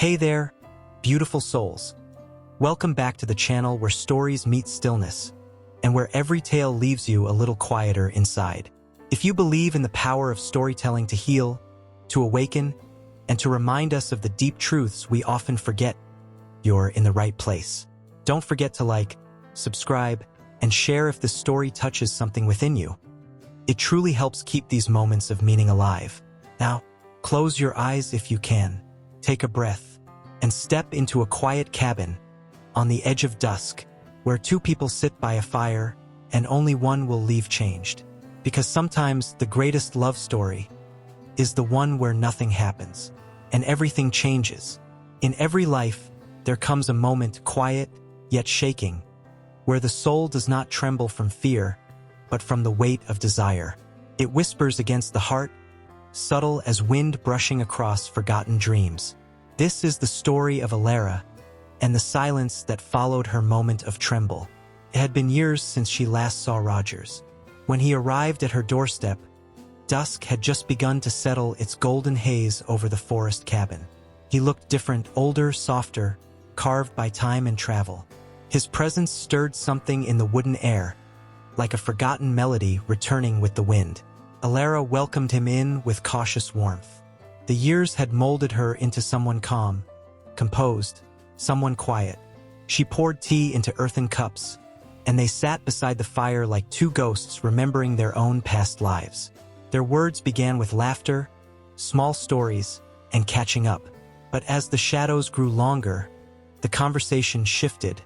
Hey there, beautiful souls. Welcome back to the channel where stories meet stillness, and where every tale leaves you a little quieter inside. If you believe in the power of storytelling to heal, to awaken, and to remind us of the deep truths we often forget, you're in the right place. Don't forget to like, subscribe, and share if this story touches something within you. It truly helps keep these moments of meaning alive. Now, close your eyes if you can, take a breath, and step into a quiet cabin on the edge of dusk, where two people sit by a fire and only one will leave changed. Because sometimes the greatest love story is the one where nothing happens and everything changes. In every life, there comes a moment quiet yet shaking, where the soul does not tremble from fear, but from the weight of desire. It whispers against the heart, subtle as wind brushing across forgotten dreams. This is the story of Elara and the silence that followed her moment of tremble. It had been years since she last saw Rogers. When he arrived at her doorstep, dusk had just begun to settle its golden haze over the forest cabin. He looked different, older, softer, carved by time and travel. His presence stirred something in the wooden air, like a forgotten melody returning with the wind. Elara welcomed him in with cautious warmth. The years had molded her into someone calm, composed, someone quiet. She poured tea into earthen cups, and they sat beside the fire like two ghosts remembering their own past lives. Their words began with laughter, small stories, and catching up. But as the shadows grew longer, the conversation shifted,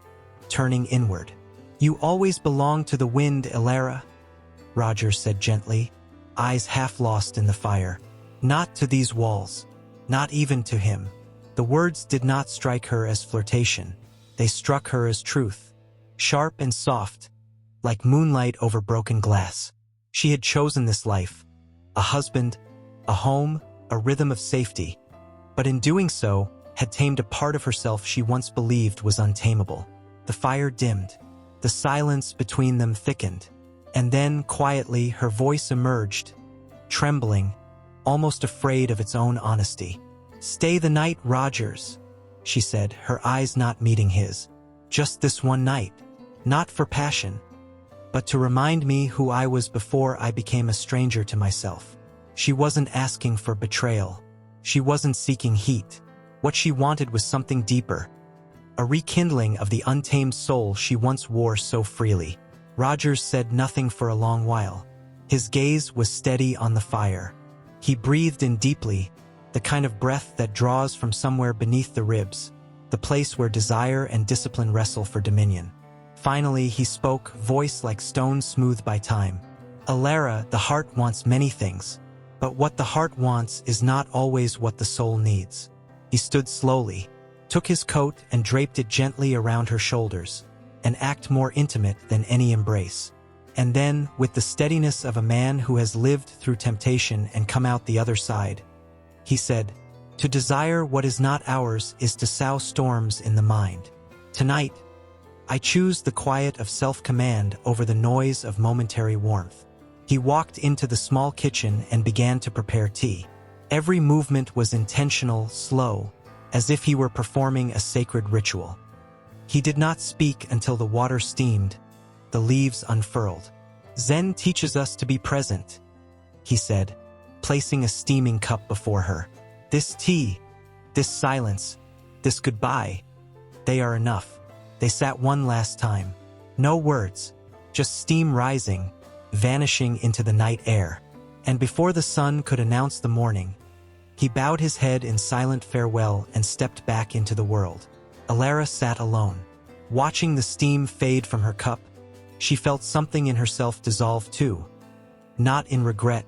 turning inward. "You always belong to the wind, Elara," Rogers said gently, eyes half lost in the fire. "Not to these walls, not even to him." The words did not strike her as flirtation. They struck her as truth, sharp and soft, like moonlight over broken glass. She had chosen this life, a husband, a home, a rhythm of safety, but in doing so, had tamed a part of herself she once believed was untamable. The fire dimmed, the silence between them thickened, and then, quietly, her voice emerged, trembling, almost afraid of its own honesty. "Stay the night, Rogers," she said, her eyes not meeting his. "Just this one night. Not for passion, but to remind me who I was before I became a stranger to myself." She wasn't asking for betrayal. She wasn't seeking heat. What she wanted was something deeper, a rekindling of the untamed soul she once wore so freely. Rogers said nothing for a long while. His gaze was steady on the fire. He breathed in deeply, the kind of breath that draws from somewhere beneath the ribs, the place where desire and discipline wrestle for dominion. Finally, he spoke, voice like stone smoothed by time. "Elara, the heart wants many things, but what the heart wants is not always what the soul needs." He stood slowly, took his coat and draped it gently around her shoulders, an act more intimate than any embrace. And then, with the steadiness of a man who has lived through temptation and come out the other side, he said, "To desire what is not ours is to sow storms in the mind. Tonight, I choose the quiet of self-command over the noise of momentary warmth." He walked into the small kitchen and began to prepare tea. Every movement was intentional, slow, as if he were performing a sacred ritual. He did not speak until the water steamed, the leaves unfurled. "Zen teaches us to be present," he said, placing a steaming cup before her. "This tea, this silence, this goodbye, they are enough." They sat one last time. No words, just steam rising, vanishing into the night air. And before the sun could announce the morning, he bowed his head in silent farewell and stepped back into the world. Elara sat alone. Watching the steam fade from her cup, she felt something in herself dissolve too. Not in regret,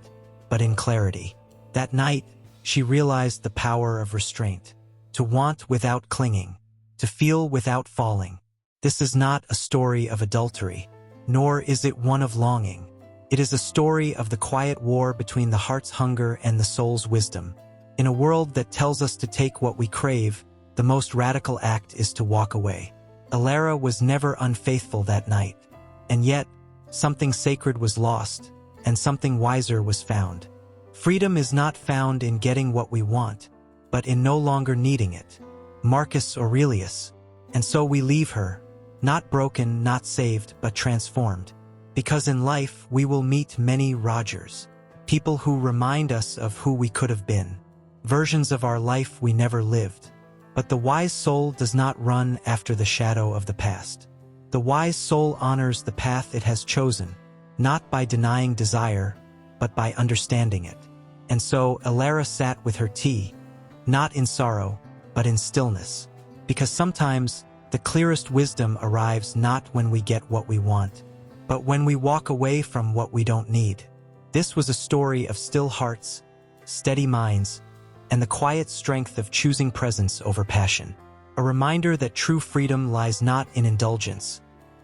but in clarity. That night, she realized the power of restraint. To want without clinging, to feel without falling. This is not a story of adultery, nor is it one of longing. It is a story of the quiet war between the heart's hunger and the soul's wisdom. In a world that tells us to take what we crave, the most radical act is to walk away. Elara was never unfaithful that night, and yet, something sacred was lost, and something wiser was found. Freedom is not found in getting what we want, but in no longer needing it. Marcus Aurelius. And so we leave her, not broken, not saved, but transformed. Because in life we will meet many Rogers, people who remind us of who we could have been, versions of our life we never lived. But the wise soul does not run after the shadow of the past. The wise soul honors the path it has chosen, not by denying desire, but by understanding it. And so Elara sat with her tea, not in sorrow, but in stillness. Because sometimes the clearest wisdom arrives not when we get what we want, but when we walk away from what we don't need. This was a story of still hearts, steady minds, and the quiet strength of choosing presence over passion. A reminder that true freedom lies not in indulgence,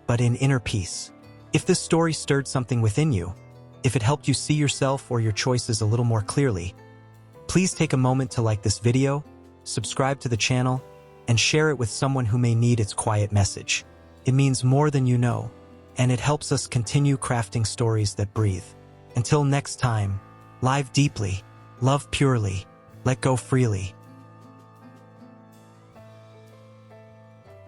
but in inner peace. If this story stirred something within you, if it helped you see yourself or your choices a little more clearly, please take a moment to like this video, subscribe to the channel, and share it with someone who may need its quiet message. It means more than you know, and it helps us continue crafting stories that breathe. Until next time, live deeply, love purely, let go freely,